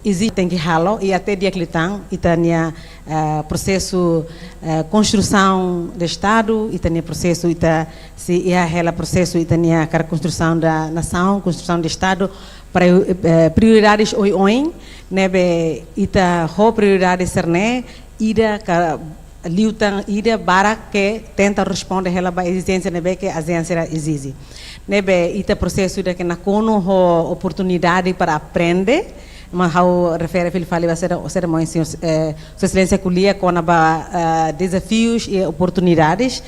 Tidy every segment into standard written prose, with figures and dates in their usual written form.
existe tem que halo e até dia que tem e tem processo construção do Estado e tem processo e tá se é processo e tem a construção da nação, construção do Estado para prioridades hoje nebe ita ho prioridade serne ida liutan ida bara que tenta responder ela ba exigência nebe que a agência exige nebe ita processo da que na cono ho oportunidade para aprender mas how refere ele fala vai ser muito sua excelência culia com desafios e oportunidades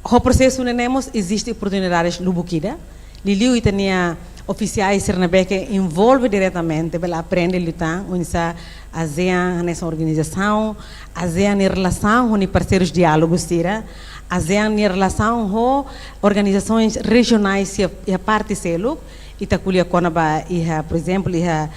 o processo nemos existe oportunidades lubuquida liliu e tinha oficiais que envolve diretamente para aprender a lutar unsa ASEAN nessa organização ASEAN em relação com parceiros diálogos tira ASEAN em relação com organizações regionais e a parte selo Itaculia Conaba iha, por exemplo, iha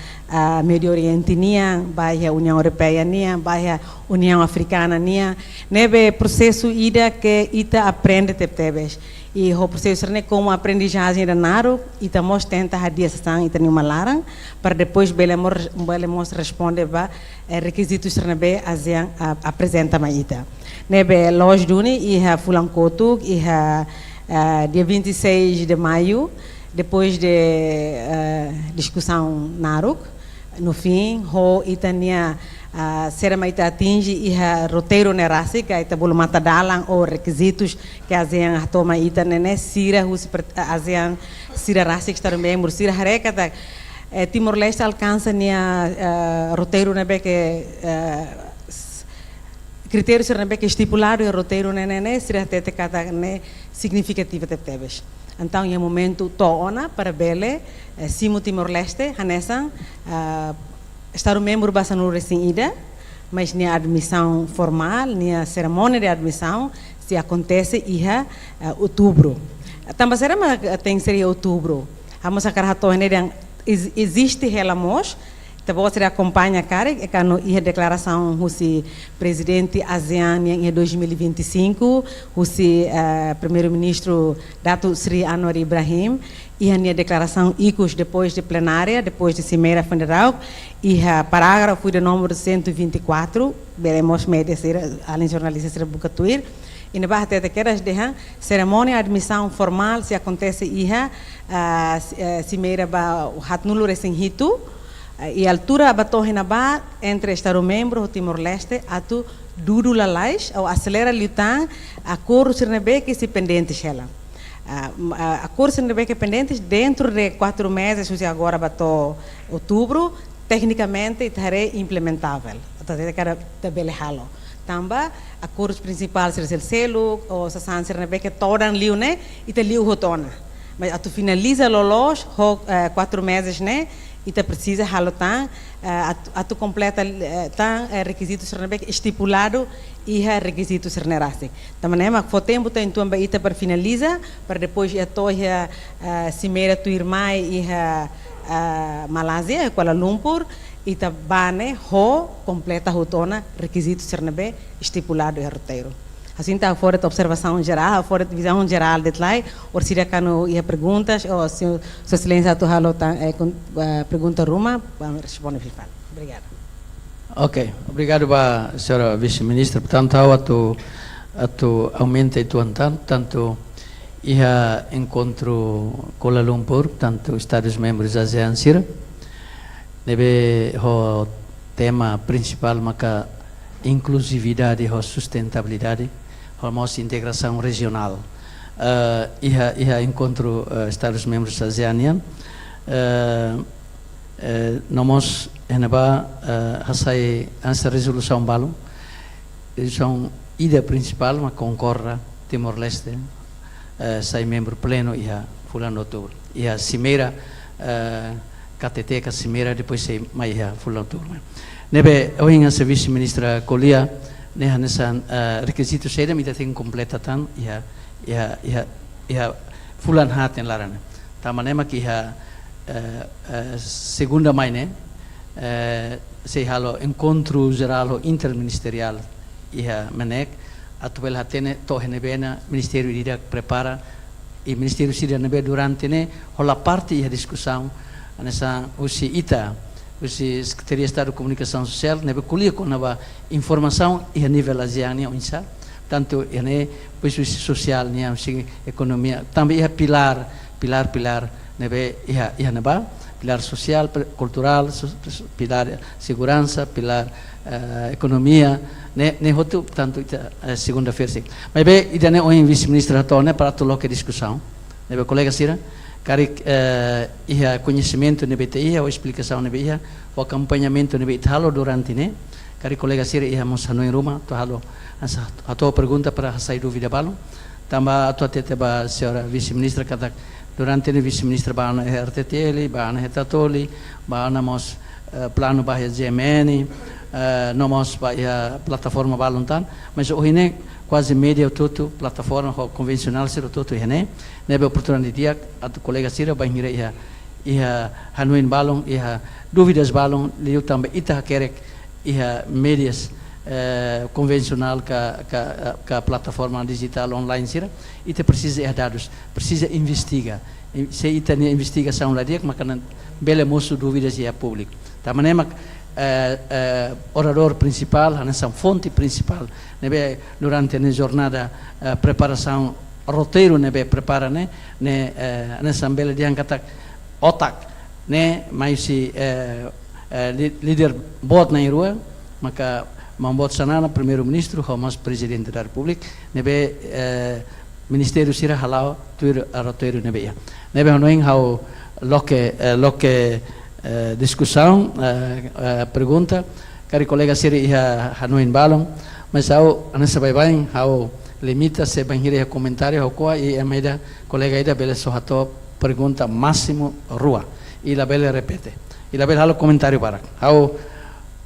Médio Oriente nia, baia União Europeia nia, baia União Africana nia, nebe processo ida que ita aprende tebes e o processo né como aprendizagem da naro ita mos tenta hadia sang ita numa larang para depois belemos responder ba requisitos nebe ASEAN apresenta ma ita nebe loja duni iha fulankotu iha dia 26 de maio depois de discussão Naruk, no fim, ho itania será ita atinge e roteiro nerasi que ita bolo mata dalang ou requisitos que a ASEAN toma ita nene sira ASEAN sira rasi que está membro sira hareka da Timor-Leste alcança nia roteiro nebe que critérios nebe que estipulado e roteiro nene sira tete cada ne significativa tebes. Então, é momento toona para bele, simo Timor-Leste, hanesan, estar membro basanur recém ida, mas nem admissão formal, nem a cerimônia de admissão se acontece em outubro. Também será tem seria outubro. Vamos a cara existe relamos. Você acompanha cara e a declaração do presidente ASEAN em 2025, o primeiro-ministro Dato Sri Anwar Ibrahim e a declaração ICUS depois de plenária, depois de Cimeira Federal e a parágrafo de número 124, veremos médias, além de jornalistas ser bucatuir e na barra até que eras derram cerimônia de admissão formal se acontece a Cimeira ba o hatnulo recém-hito e a altura abatorre na bar entre Estado membro o Timor-Leste atu duro lalais ou acelera lutar a cor sirnebe que se pendente ela a cor sirnebe que pendentes dentro de 4 meses se agora bato outubro tecnicamente estará implementável até que era tabele halo tamba a cor principal ser o selo ou se san sirnebe que todan liu né e te liu hotona mas atu finaliza lolos 4 meses né e te precisa halotan a tu completa tan requisitos estipulado e requisitos sernerase também mas foi tempo tem tu ita para finaliza para depois a toia cimeira tu irmã e Malásia Kuala Lumpur e bane ho completa rotona requisitos sernabe estipulado e roteiro assim está fora de observação geral, fora de visão geral de lá, ou se cano ia perguntas, ou se o silêncio tu halo pergunta Ruma, vamos responder fala. Obrigado. Ok, obrigado para a senhora vice-ministra. Portanto, a tu aumenta tu tanto ia encontro Kuala Lumpur, tanto Estados membros ASEAN sira, deve o tema principal maka inclusividade e sustentabilidade formamos integração regional e encontro Estados membros ASEAN nós essa resolução balo resolução ideia principal mas concorra Timor-Leste sai membro pleno e a fulano outubro e a cimeira KTT a cimeira depois sai mais a fulano outubro nebe hoje a vice-ministra Colia nessa requisito seda mita tem completa tan ia fulan haten larana tamanema que segunda maine se halo encontro geral interministerial ia menek atuel hatene to henebena ministério ida prepara e ministério sida nebe durante ne hola parte ia discussão nessa usi ita Você Secretaria de Estado de Comunicação Social, nebe colher com a informação e a nível asiático, né, onde tanto né, pois o social, né, economia, também é pilar, nebe pilar social, cultural, pilar segurança, pilar economia, né outro tanto segunda-feira sim. Mas bem, ainda né o vice-ministro Ratone para toda a discussão, nebe colega Sira, cari conhecimento nebe a explicação nebe o acompanhamento nebe halo durante né, cari colega Sira mos hanoi rumah, to halo a tua pergunta para sair dúvida balão, também a tua tete ba senhora vice-ministra kata durante o vice-ministro bahana RTTL, bahana Hetatoli, bahana mos plano bahaya GMN, nomos bahaya plataforma balontan, mas hoje né quase média tudo plataforma convencional ser tudo né, nebe oportunidade dia a colega Sira bahira ia hanuin balong ia dúvidas balong liu também ita kerek ia médias convencional que a plataforma digital online Sira, e precisa de dados, precisa investigar. Se tem investigação lá dentro, mas não bela moço dúvidas e é público. Também orador principal, nessa fonte principal, né, durante a jornada preparação roteiro, né, prepara, né, nessa bela dia kata otak, né, mas se líder bot na rua, maka membuat sana primeiro-ministro, mas presidente da República, nebe ministério sira halau tuir roteiro nebe ya. Nebe honoing hau loke discussão, pergunta, cari colega sira ia hanoin balong, mas hau anessa bye-bye, hau limita se banhire comentário hau koa e ameda colega ida bele sohato pergunta máximo rua e la bele repete. E la bele halo comentário barak.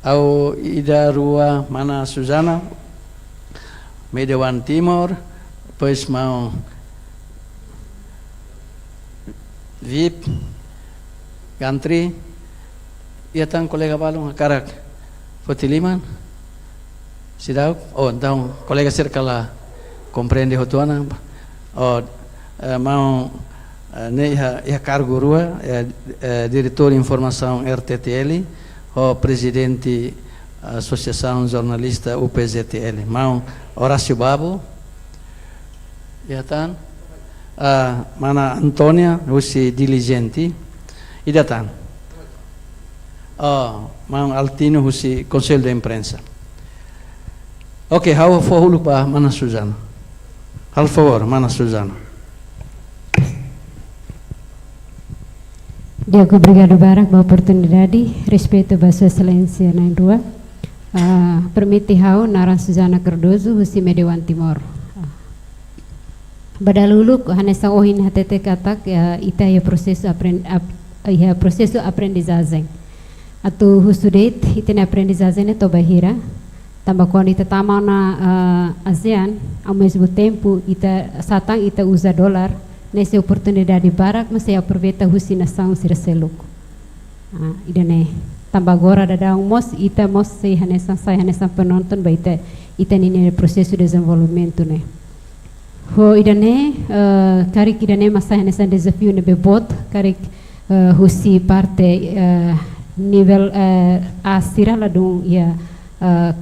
Au ida rua mana Susana Medewan Timor, pois mau VIP Gantri, ia tang colega balong akarak Potiliman, sidau, oh então colega cerca lá compreende hotuana, oh mau ne ia cargo rua diretor de informação RTTL, o presidente da Associação Jornalista UPZTL, mau Horácio Babo, ya tan, mana Antônia, usi diligente, e datan, mau Altino, usi Conselho de Imprensa. Ok, hau favor para mana Susana, al favor, mana Susana. Diago Obrigado Barak pela oportunidade, respeito a Sua Excelência na rua. Permite hau Naran Susana Cardoso, Husi Medewan Timor. Badalulu hanesa ohin hatete katak ita ya processo aprendizagem. Atu husudet itene aprendizagem to bahira. Tambah quando ita tama na ASEAN, ao mesmo tempo ita satang ita usa dólar. Nessa oportunidade barak, mas saya aproveita a nação sira seluco. Idane tambah agora ada mos ita mos saya hanesan penonton baita ita nini processo de desenvolvimento né. Ho idane karik idane masa hanesan desafio ne bebot karik husi parte nível a sira ladung ya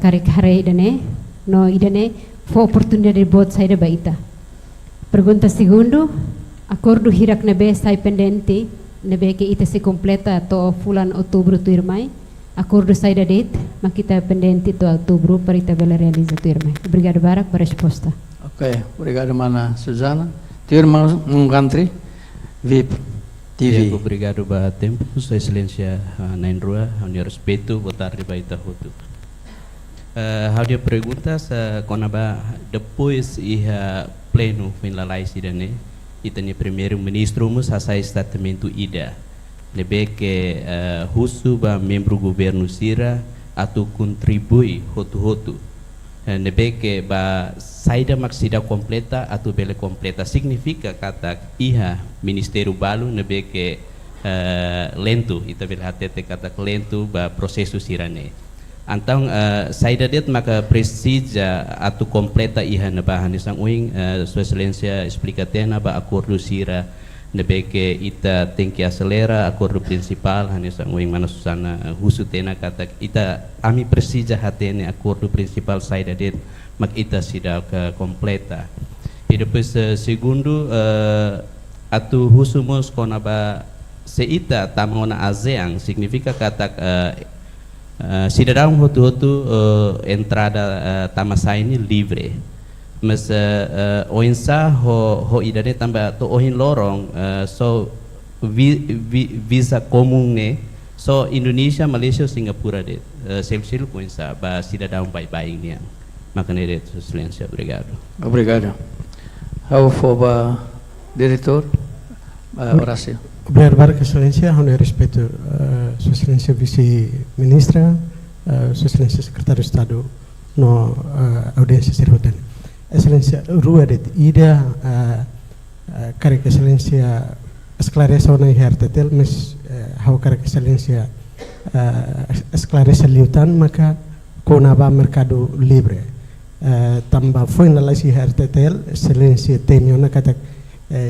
karik hare idane no idane fo oportunidade bot saya baita. Pergunta segundo, acordo hirak nebe sai pendente nebe que ita se completa to fulan outubro tu irmai. Acordo sai da date, mas kita pendente to outubro para ita bela realiza tu irmai. Obrigado Barak por resposta. Ok, obrigado mana Susana. Tu irmão Gantri, VIP TV. Obrigado ba tempo, Sua Excelência na rua, eu respeito, boa tarde baita hotu. Hau dia pergunta konaba depois ia pleno finlalai sidane itani primeiro-ministro mus hasai statemento ida lebe que husu ba membro governo sira atu contribui hotu lebe que ba saída maksida completa atu bele completa significa kata iha ministério balu lebe que lento ita bele hatete kata lento ba processo sirane. Então, saída det maka precisa atu completa iha na bahan isang uing Sua Excelência explica tena ba acordo sira nebe que ita tem que acelerar acordo principal hanesa ngoing mana susana husu tena kata ita ami precisa hatene acordo principal saída det mak ita sida ke completa e depois segundo atu husumos konaba se ita tamona ASEAN significa kata cidadão hotu entrada tamasaini livre mas oinsa ho idane tambah to ohin lorong so visa comum ne so Indonesia Malaysia Singapura det sel oinsa ba cidadão baik-baik niya makanya det Excelência obrigado. Obrigado. How for diretor Horácio. Obrigado, Excelência. Com respeito, Sua Excelência Vice-Ministra, Sua Excelência Secretário de Estado, no audiência Sirhotan. Excelência, rua de ida, cara que Excelência esclarece o não hertetel, mas how cara que Excelência esclarece liutan maka konaba mercado libre. Tambah foi na lei hertetel, Excelência temio na kata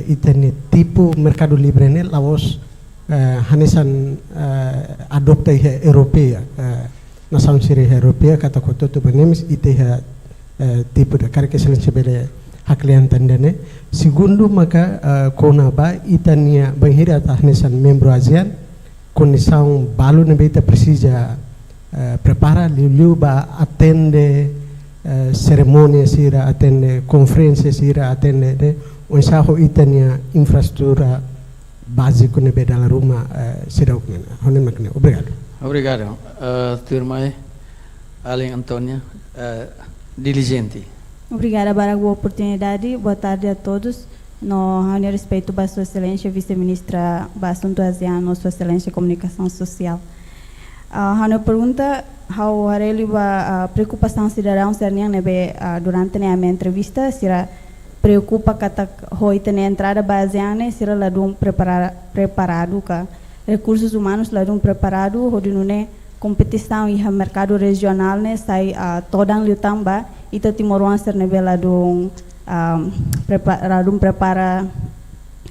itene tipo mercado libre ne laos hanesan adopta ihe Europea nação siri Europea kata koto tu benemis ite tipo da cara que Excelência bele haklian tandane segundo maka konaba itania banhira hanesan membro ASEAN condição balu ne beta precisa prepara liu ba atende cerimônia sira atende conferência sira atende de onsaho itania infraestrutura básica nebe dalam rumah sira ukmena honen makne obrigado. Obrigado. Turma Além Antônia diligente. Obrigada para a oportunidade. Boa tarde a todos. No respeito a Sua Excelência Vice-Ministra do Assunto ASEAN, Sua Excelência Comunicação Social. A pergunta how hareli a preocupação cidadão serniang nebe durante a minha entrevista será preocupa kata hoi tene entrada baseane será ladum preparado ka recursos humanos ladum preparado hodinune competição e mercado regional ne sai todang liutamba ita timoruan ser nebe ladum prepara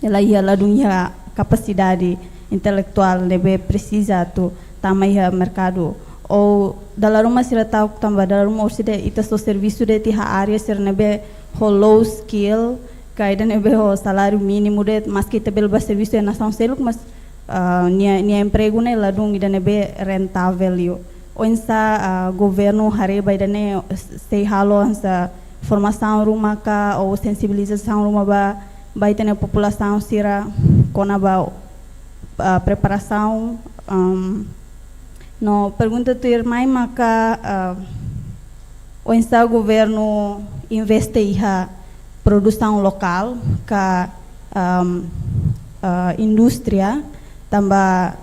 ela ia ladum ia capacidade intelectual nebe precisa tu tamai mercado ou dalam rumah sira tahu tambah dalam rumah sira ita so serviço de tiha área ser nebe ho low skill kaida nebe ho salário mínimo de mas kita bel serviço na nação seluk mas nia emprego ne ladung ida nebe rentável yo onsa governo hareba ida ne sei halo ansa formação rumah ka ou sensibilização rumah ba ita ne população sira kona ba preparação no pergunta tu irmã maka o governo investe iha produção local ka indústria tambah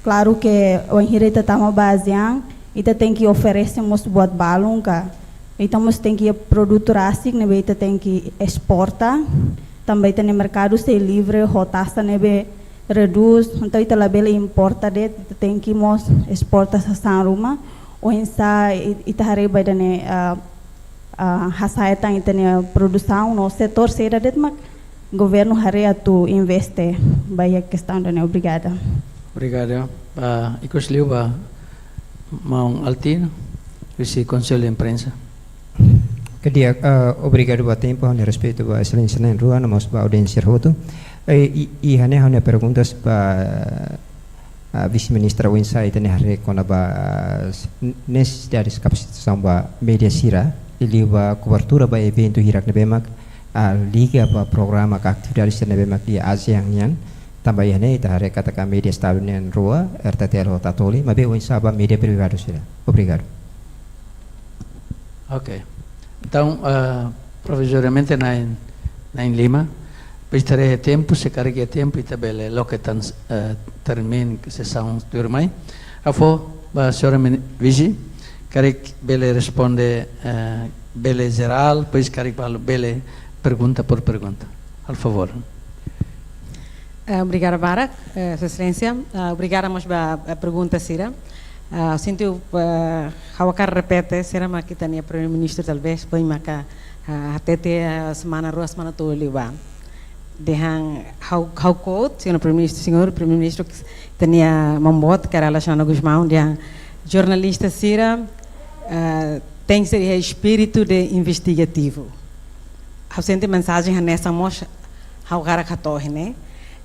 claro que o enrita tama basean ita tem que oferecer mos buat balung ka ita mos tem que produto rasik nebe ita tem que exporta também tem mercado ser livre rotasta nebe reduz, então ita labele importa de tem que mos exporta sa rumah ou insa ita hareba dane hasaita ita ne produção no setor seda det mak governo harea tu investe baia questão dane obrigada. Obrigado. Ikos liu ba Maung Altino, vice conselho de imprensa. Kedia obrigado ba tempo a respeito ba excelência na rua nós ba audiência roto e hane perguntas para a vice-ministra Winsa e hare kona ba necessidades capacitação ba media sira ili ba cobertura ba evento hirak na bemak liga ba programa ka atividades na bemak di ASEAN yan tambah hane ita hare katakan media estadual rua RTTL tatoli mabe Winsa ba media privado sira obrigado. Ok. Então, provisoriamente na em Lima, estarei tempo, se carregue tempo e também logo que termine que sessão turmai. Afo, a senhora Vigi, carregue bele responde bele geral, depois carregue bele pergunta por pergunta. Por favor. Obrigada, Barak, Sua Excelência. Obrigada, mas a pergunta será. Sinto hawakar repete será mas kita ni primeiro ministro talvez bem maka até a semana rua semana tu liba Dehan how code, senhor primeiro-ministro que tinha Mambot, que era Alexandre Guzmão, dehan jornalista Sira tem que ser espírito de investigativo. A sente mensagem nessa moça, how cara catorre, né?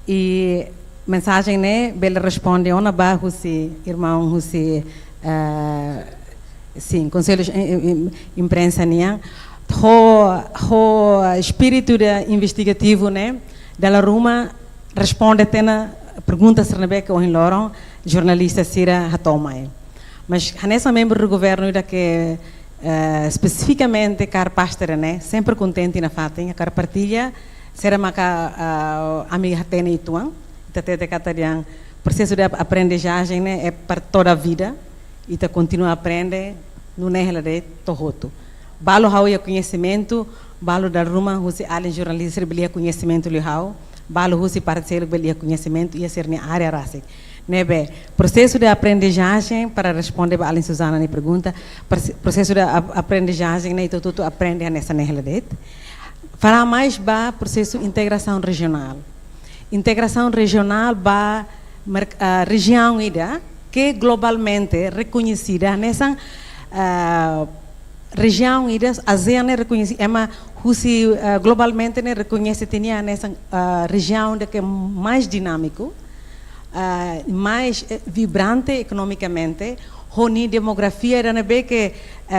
E mensagem né, bela responde ona ba husi irmão husi sim, conselho imprensa niang ho espírito de investigativo né, dela Ruma responde tena perguntas sernabe que ohin loron jornalista Sira hatomai. Mas nessa membro do governo da que especificamente car pastor né, sempre contente na fatem, car partilha será maca amiga tena ituang até catarian processo de aprendizagem né, é para toda a vida e tá continua a aprender no nela de tohoto balo hau e conhecimento balo da Ruma husi além jornalista belia conhecimento li hau balo husi parceiro belia conhecimento ia ser na área rase nebe processo de aprendizagem para responder a Além Susana ni pergunta processo de aprendizagem né tudo aprende nessa nela de fará mais ba processo de integração regional. Integração regional para a região ida que globalmente reconhecida nessa região ida ASEAN é reconhecida é uma globalmente né reconhece tinha nessa região que é mais dinâmico mais vibrante economicamente honi demografia era bem que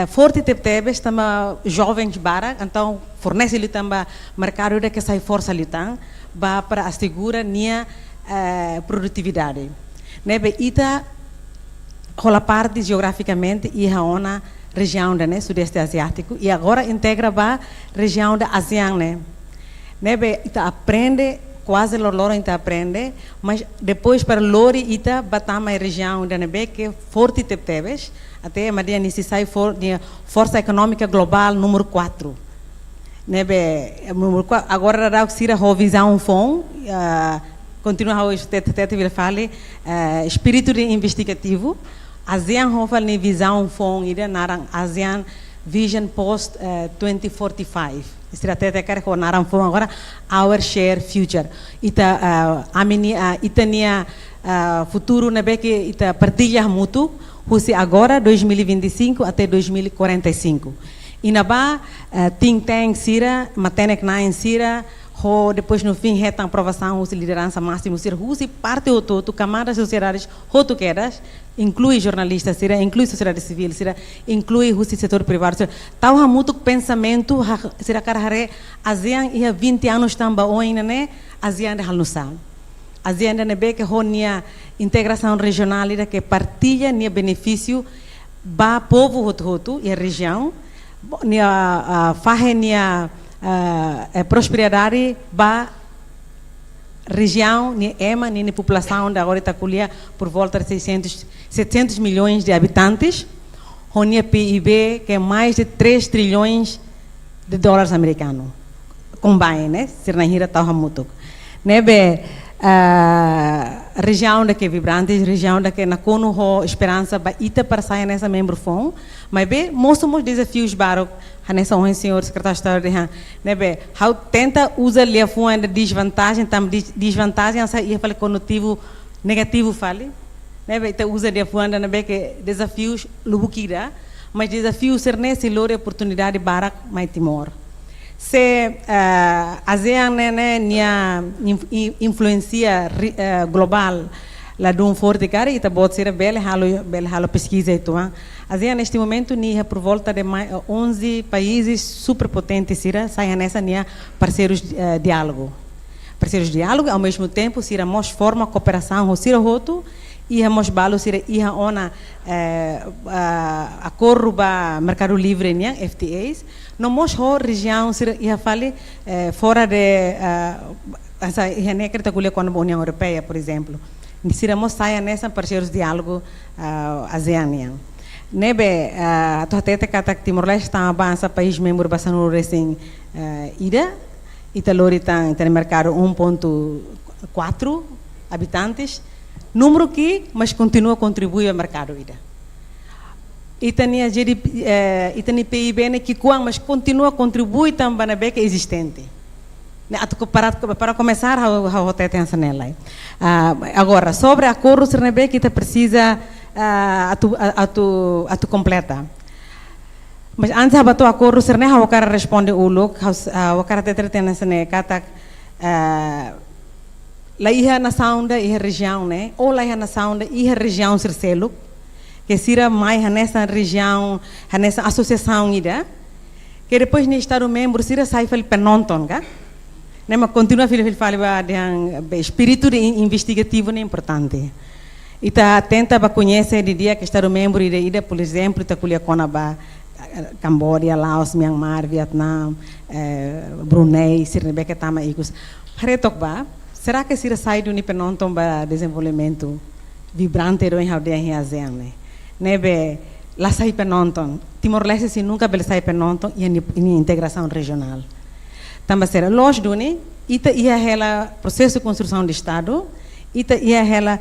forte teve estamos jovens bara então fornece lhe também mercado que sai força lhe para assegurar nia produtividade. Nebe ita rola parte geograficamente e a ona região da né sudeste asiático e agora integra ba região da ASEAN né. Nebe ita aprende quase loro ita aprende, mas depois para lori ita batama região da nebe que forte teves até madia nisi sai força econômica global número 4. Nebe agora dá que a visão fom continua hoje tete vir fale espírito de investigativo ASEAN hofal ni visão fom ida narang ASEAN Vision Post 2045 estratégia que é narang fom agora our share future ita itania futuro nebe que ita partilha mútuo husi agora 2025 até 2045 Inaba think tank Sira, Matenek Nine Sira, depois no fim reta aprovação de liderança máxima Sira, husi parte o todo, camadas sociedades, rotuqueras, inclui jornalistas Sira, inclui sociedade civil Sira, inclui o setor privado Sira. Tal ha muito pensamento Sira carare ASEAN ia 20 anos também oina né, ASEAN de halnusa. ASEAN de nebe que honia integração regional ida que partilha nia benefício ba povo rotu e a região nia fahe nia prosperidade ba região nia ema nia população da agora taculia por volta de 700 milhões de habitantes honia PIB que é mais de 3 trilhões de dólares americanos combine né ser na hira tau hamutuk nebe região da que é vibrante, região da que na cono ho esperança ba ita para sair nessa membro fom, mas be mostramos desafios barok nessa honra senhor secretário de Estado de han, né be how tenta usa lia fom ainda desvantagem tam desvantagem essa ia falar conotivo negativo fale, né be ita usa lia fom ainda né be que desafios lubukira, mas desafios ser nesse lore oportunidade barak mais Timor. Se ASEAN né nia influência global lá de forte cara e tá ser bela halo pesquisa itu ASEAN neste momento nia por volta de 11 países superpotentes sira sai nessa nia parceiros diálogo ao mesmo tempo sira mos forma cooperação sira roto e mos balo sira ia ona acordo ba mercado livre nia FTAs no mos região sira ia fale fora de essa ia necreta com a União Europeia por exemplo sira mos saia nessa parceiros diálogo ASEAN nebe até Timor-Leste está avança país membro bastante recém ida Italori tem mercado 1.4 habitantes número que mas continua a contribuir ao mercado ida Itania PIB que mas continua a contribuir também na beca existente Para começar, a ter atenção nela. Agora, sobre a acordo, que te precisa a tu completa. Mas antes de o acordo, eu quero responder o look, eu quero ter atenção nela, lá ia nação da ia região, né? Ou lá ia nação da ia região Circelo, que seria mais nessa região, nessa associação ida, que depois no estado membro seria sai para penonton, tá? Né? Mas continua a falar de espírito investigativo é importante. E tá tenta para conhecer de dia que estado membro ida, por exemplo, tá colher conaba Camboja, Laos, Myanmar, Vietnã, Brunei, Sirnebeca, Tama, Igos. Será que se sai do penonton para desenvolvimento vibrante do em ASEAN, né? Nebe lá sai penonton. Timor-Leste se nunca bel sai penonton e em integração regional. Também será lógico, né? Ita ia ela processo de construção de Estado, ita ia ela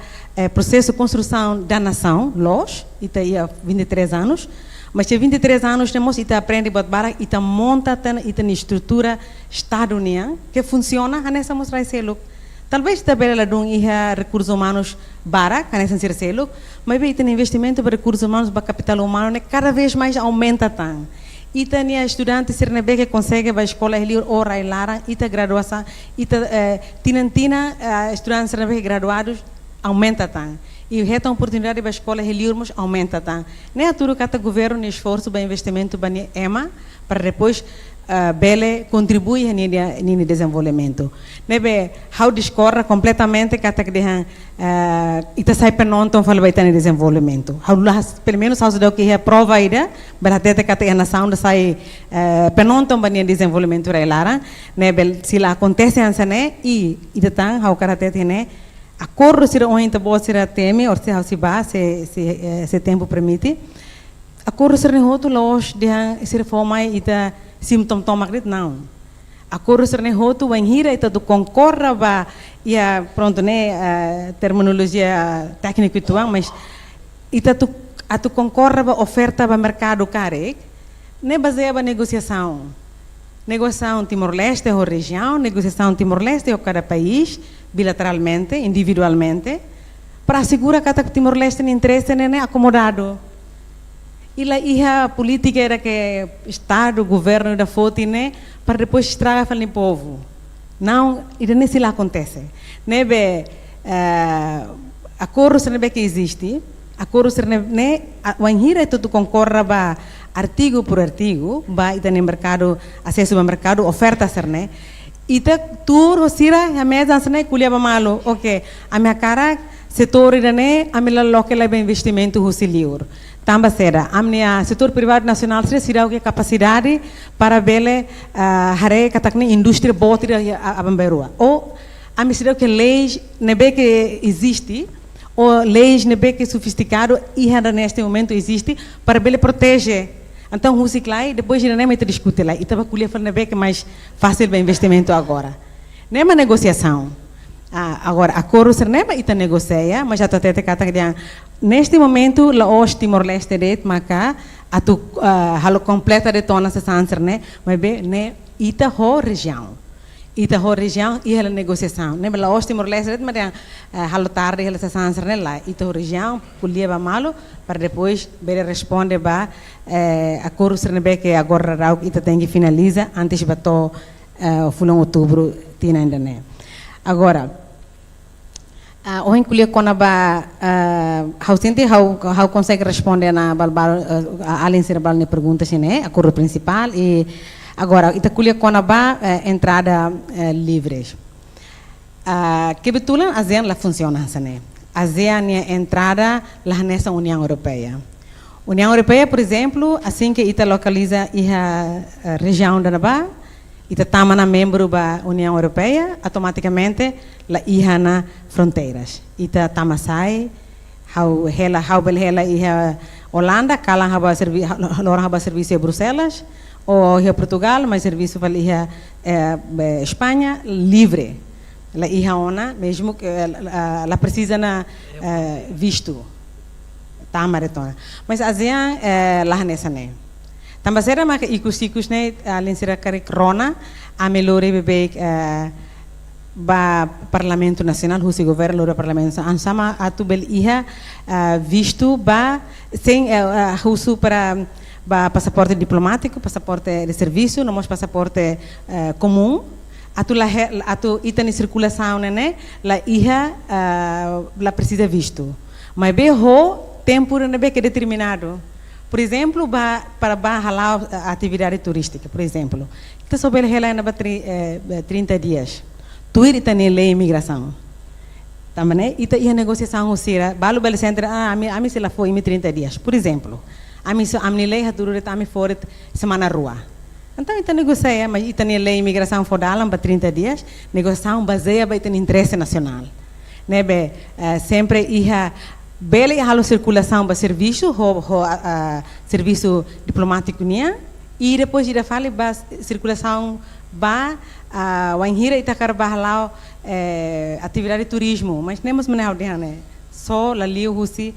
processo de construção da nação, lógico, ita ia 23 anos. Mas de 23 anos temos ita aprende botbara, ita monta ita na estrutura Estado-União que funciona nessa mostrar esse look. Talvez também ela dão recursos humanos bara, nessa selo, mas bem tem investimento para recursos humanos para capital humano, né? Cada vez mais aumenta tan. E tem estudante Sirnebe que consegue para a escola ali ora e lara, e tem graduação, e tinantina estudantes Sirnebe graduados aumenta tan. E a oportunidade para a escola ali aumenta tan. Nem a tudo que o governo esforço para investimento para EMA para depois Bele contribui no desenvolvimento. Nebe, how discorre completamente que até que ita sai penonton fala vai ter desenvolvimento. How pelo menos how se que é prova ida, para até que até na nação sai penonton para desenvolvimento relara. Nebe, se lá acontece ansa né e ita tang how karate né acordo se o inte bo se teme ou se how se ba se tempo permite. Acordo se rehoto los de se reforma ita simptom tomak não. Acordo ser nehoto vai hira ita do concorra ba ia pronto né terminologia técnica ituang mas ita tu concorra ba oferta ba mercado care ne baseia ba negociação Timor-Leste ou região, negociação Timor-Leste ou cada país bilateralmente, individualmente para assegurar que Timor-Leste tem interesse né acomodado. E lá a política era que Estado, governo da foto, né, para depois estragar o povo. Não, isso nem se lá acontece. Nebe acordo se que existe, acordo se né, o enhira tudo concorra ba artigo por artigo, ba ita no mercado, acesso ao mercado, oferta ser né. Ita tur sira a mesa né, colher ba malo, ok, a minha cara setor né, a minha local é investimento husiliur. Também será, a setor privado nacional será o capacidade para ver a indústria boa a Bamberua. Ou a será que leis nebe que existe ou leis nebe que sofisticado e neste momento existe para ver proteger. Então o ciclai depois de nem mais discute lá e estava colher falando nebe que mais fácil para investimento agora. Nem uma negociação. Agora, acordo ser neba ita negocia, mas já até que neste momento os Timor-Leste de maca atu halo completa de tona se sanser né, mas bem né ita ho região e ela negociação, né, os Timor-Leste de mas halo tarde ela se sanser né lá ita ho região colher ba malo para depois bem responde ba acordo ser neba que agora rau ita tem que finaliza antes bato fulano outubro tina ainda né. Agora o encolher quando how sente how consegue responder na balbal além ser balbal ne perguntas né acordo principal e agora ita colher quando entrada livres que betulan ASEAN lá funciona assim ASEAN é entrada lá nessa União Europeia. União Europeia, por exemplo, assim que ita localiza a região da Naba ita tama na membro da União Europeia, automaticamente la iha na fronteiras. Ita tama sai, how bel hela iha Holanda, kalang haba serviço em Bruxelas, ou iha Portugal, mas serviço para iha Espanha livre. La iha ona, mesmo que ela precisa na visto. Tama retona. Mas ASEAN lá nessa né. Também será mais icus né, além será que Rona, a melhore bebê ba Parlamento Nacional, o governo do Parlamento, ansama atubel iha visto ba sem uso para ba passaporte diplomático, passaporte de serviço, não mais passaporte comum. Atu itani circulação né, la iha la precisa visto. Mas bem tempo não é que determinado. Por exemplo, para halar a atividade turística, por exemplo, está sobre ela ainda 30 dias. Tu está na lei imigração. Também, né? E a negociação o sira, balu bel centro, a mim se lá foi em 30 dias. Por exemplo, a mim lei dura a fora semana rua. Então, está negocia, mas está na lei imigração fodalam para 30 dias, negociação baseia para o interesse nacional. Né, be, sempre ia bele halo circulação para serviço, serviço diplomático nia, e depois ira fale ba circulação ba wanhira itakar bahlau atividade de turismo, mas nemos menau dia né, só la liu husi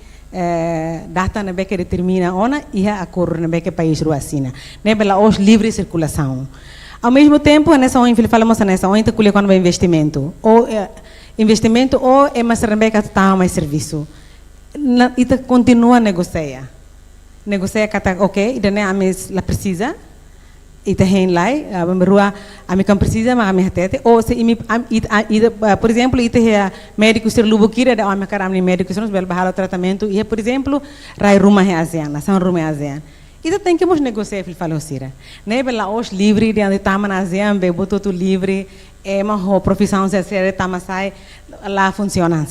data na beca determina ona ia acordo na beca país ruacina, né bela os livre circulação. Ao mesmo tempo, nessa onde falamos nessa onde colhe quando investimento, ou investimento ou é mais rebeca tá mais serviço. Ita continua a negociar kata ok ida ne amis la precisa ita hen lai rua ami kan precisa mas ami hatete ou se imi por exemplo ita é médico ser lubo kira da ami kar ami médico ser bel bahalo tratamento e por exemplo rai ruma he ASEAN nação ruma ASEAN ita tem que mos negociar fil falosira ne bela os livre de ande tama na ASEAN be boto tu livre é uma profissão se tama sai lá funciona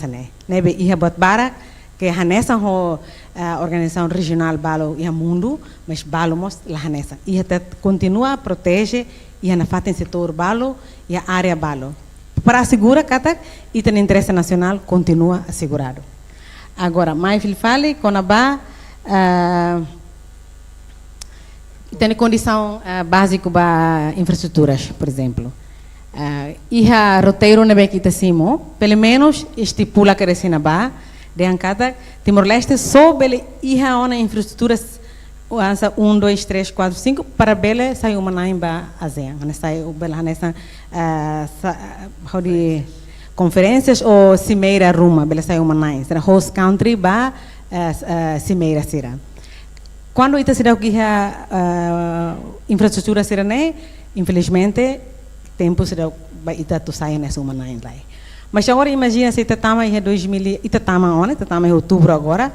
né be ia bot barak que a nessa organização regional balo e a mundo, mas balo mos lá nessa e até continua a protege e na fato em setor balo e a área balo para assegurar que e tem interesse nacional continua assegurado. Agora mais fale com a ba tem condição básica para infraestruturas, por exemplo. E a roteiro na bequita simo, pelo menos estipula que resina ba de ancada Timor-Leste só bele iha ona infraestruturas 1, 2, 3, 4, 5 para bele sai uma naimba ASEAN sai bela nessa conferências ou cimeira ruma bele sai uma naim será host country ba cimeira será quando ita será que infraestrutura será né infelizmente tempo será ba ita tu sai nessa uma naim lá. Mas agora imagina se Itatama é 2000, Itatama é outubro agora,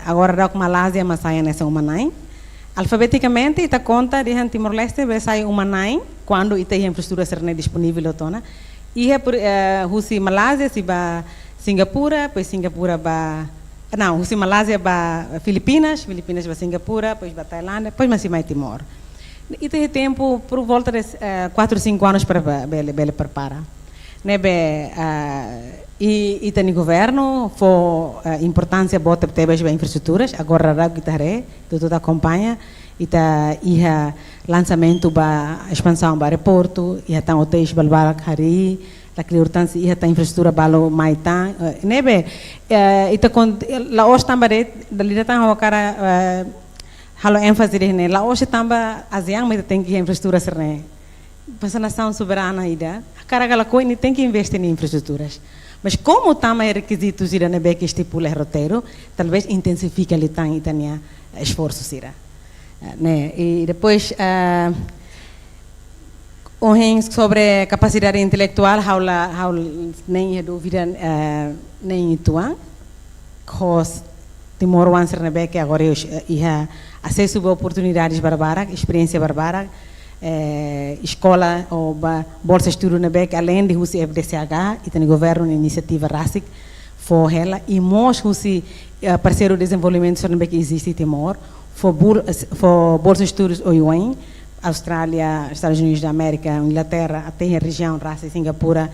agora dá com Malásia, mas sai nessa uma nine. Alfabeticamente, Ita conta de Timor-Leste vai sair uma nine quando Ita a infraestrutura será disponível outra. E é por Rússia, Malásia, se vai Singapura, depois Singapura vai não, Rússia, Malásia vai Filipinas vai Singapura, depois vai Tailândia, depois mais vai Timor. E tem tempo por volta de 4 ou 5 anos para bele preparar. Nebe e tem governo for importância bota teve as infraestruturas agora rago itare tudo acompanha ita ia lançamento ba expansão ba aeroporto ia tá hotéis balbarak hari la importância ia tá infraestrutura balo maita nebe ita con la os tambare dalida tá o cara halo ênfase ne la os tamba ASEAN mas tem que infraestrutura serne para a nação soberana ainda, a coisa tem que investir em infraestruturas. Mas como também requisitos irá na beca estipula o roteiro, talvez intensifique ali também esforço será. Né? E depois sobre capacidade intelectual, how nem dúvida nem ituan, cos Timor ser na beca agora ia acesso a oportunidades barbara, experiência barbara. Escola ou bolsa estudo na BEC, além de o FDCH e tem governo na iniciativa RASIC, for ela e mostra o parceiro de desenvolvimento na BEC existe em Timor, for bolsa estudos o UN, Austrália, Estados Unidos da América, Inglaterra, até a região RASIC, Singapura,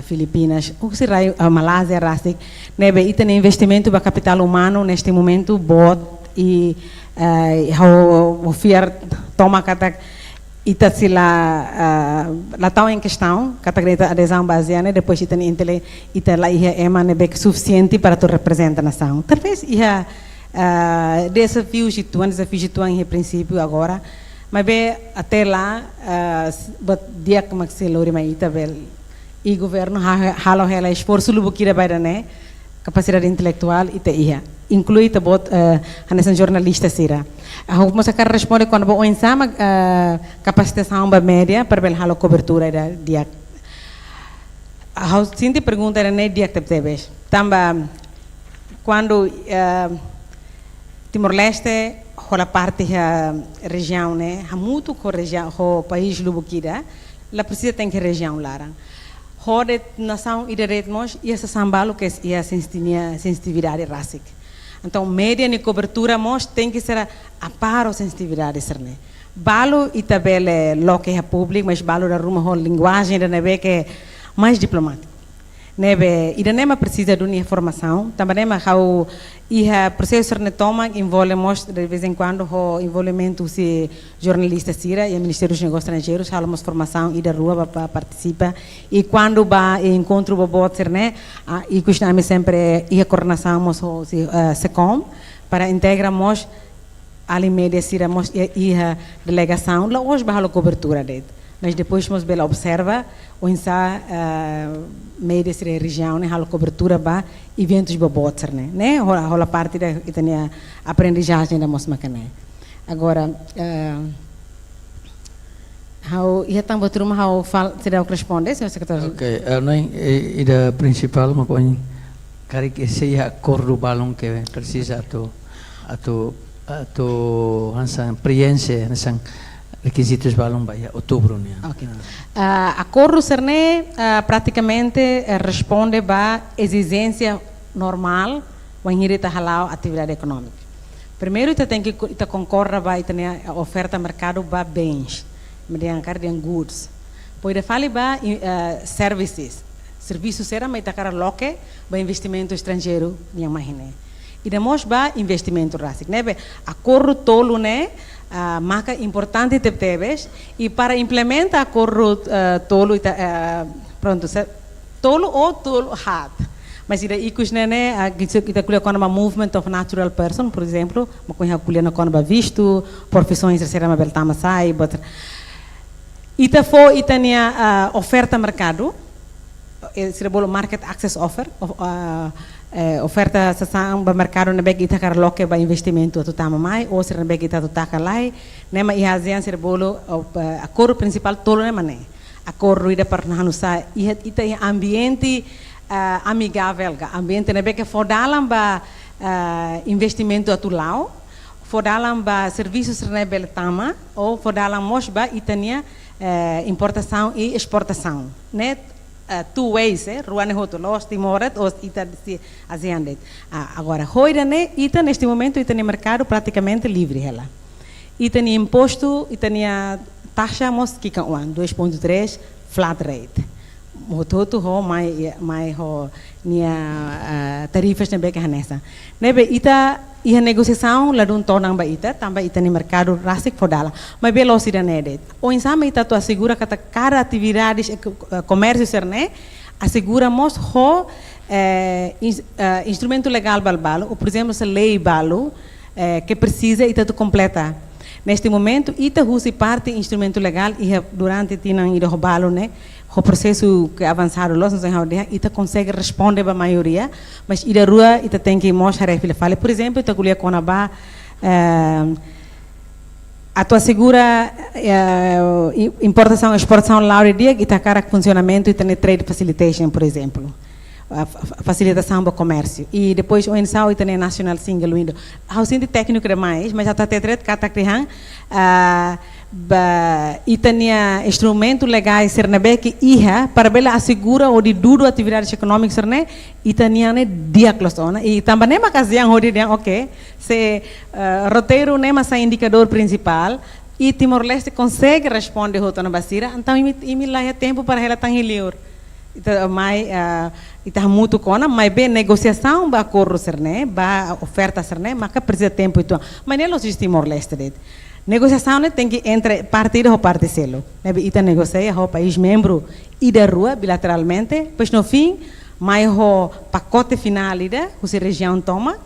Filipinas, a Malásia RASIC, e tem investimento para capital humano neste momento, BOT e o FIAR toma ita se lá tão em questão categoria adesão baseada depois ita lá ia ema nebe suficiente para tu representar a nação talvez ia Desafio situan em princípio agora, mas bem até lá, dia que Maxi Lori Maíta e governo halo hela esforço lubo kira baira né capacidade intelectual ia inclui tabot a jornalista sira vamos acar responder quando bo ensama capacitação ba média para bel halo cobertura da dia sinti pergunta era né dia que teve tamba quando Timor-Leste a parte da região né há muito com região o país lubo kira lá precisa tem que região lá Hode nação e direitos e essa sambalo que é a sensitividade racial. Então, média e cobertura mos tem que ser a par a sensitividade serne. Balo e também lo que é público, mas balo da ruma a linguagem da neve que é mais diplomática. Neve e da nema precisa de uma informação. Também nema how e a processo ne toma envolve mos de vez em quando o envolvimento se jornalista sira e o Ministério dos Negócios Estrangeiros halamos formação e da rua para participar e quando ba encontro bo boter né e costumamos sempre e a coordenação mos SECOM para integramos ali média sira mos e a delegação lá hoje ba halo cobertura det mas depois mos bela observa o insa média sira região né halo cobertura ba eventos boboter né rola parte da itania aprendizagem da mos macané agora how ia tão botruma how fal será o responde senhor secretário ok não ida principal mas põe cari que seja acordo balão que precisa a hansa experiência hansa requisitos balão vai outubro né ok acordo serne praticamente responde ba exigência normal quando ele está halal atividade econômica. Primeiro ele tem que concorrer vai ter a oferta mercado ba bens, mediante goods. Depois ele fala ba services, serviços será mas tá cara loque ba investimento estrangeiro minha imagine. E demos ba investimento rásico, né? Acordo tolo né? Marca importante tebes e para implementar acordo tolo pronto tolo ou tolo hard. Mas ida ikus nene kita kuliah com uma movement of natural person, por exemplo, uma coisa kuliah na com visto, profissões será uma beltama sai, but ita fo itania oferta mercado, será bolo market access offer, oferta sasang ba mercado na beg ita kar loke ba investimento tu tama mai ou será beg ita tu takalai, nema ihazian será bolo acordo principal tolo ne mané, acordo ida para hanusa ita ambiente amigável, ambiente na beca fordalam ba investimento atual, fordalam ba serviços na beltama ou fordalam mos ba itania importação e exportação, né? Two ways, ruane hoto los timoret ou ita se aziandet. Agora hoira né ita neste momento ita no mercado praticamente livre ela. Ita ni imposto, ita ni taxa mos que kan 2.3 flat rate. Mototo ho mai ho nia tarifas nebe que hanesa nebe ita ia negociação lá dun tornang ba ita também ita ni mercado rasik fodala mas belo sida nede o insama ita tu assegura que cada atividades comércio serne asseguramos ho instrumento legal balbalo ou por exemplo se lei balo que precisa ita tu completa neste momento ita usa parte instrumento legal e durante tinang ida balo né o processo que avançado los não sei ita consegue responder para a maioria mas ida rua ita tem que mostrar ele fala por exemplo ita kuliah com a ba a tua segura importação exportação lá de dia ita cara funcionamento ita trade facilitation por exemplo facilitação do comércio e depois o ensau ita national single window ao sendo técnico demais mas até trade kata krihan itania instrumento legais serne que ia para bela assegura o de duro atividades econômicas serne itania ne diagnostona e também nem ocasião o de ok se roteiro nem mas indicador principal e Timor-Leste consegue responder o na basira então imi lá é tempo para ela tão livre então mais ita muito cona mas bem negociação ba acordo serne ba oferta serne mas que precisa tempo então mas nem los Timor-Leste negociação tem que entre partido ou particelo. Ita negocia o país membro e da rua bilateralmente, pois no fim, mais o pacote final ida, o região toma,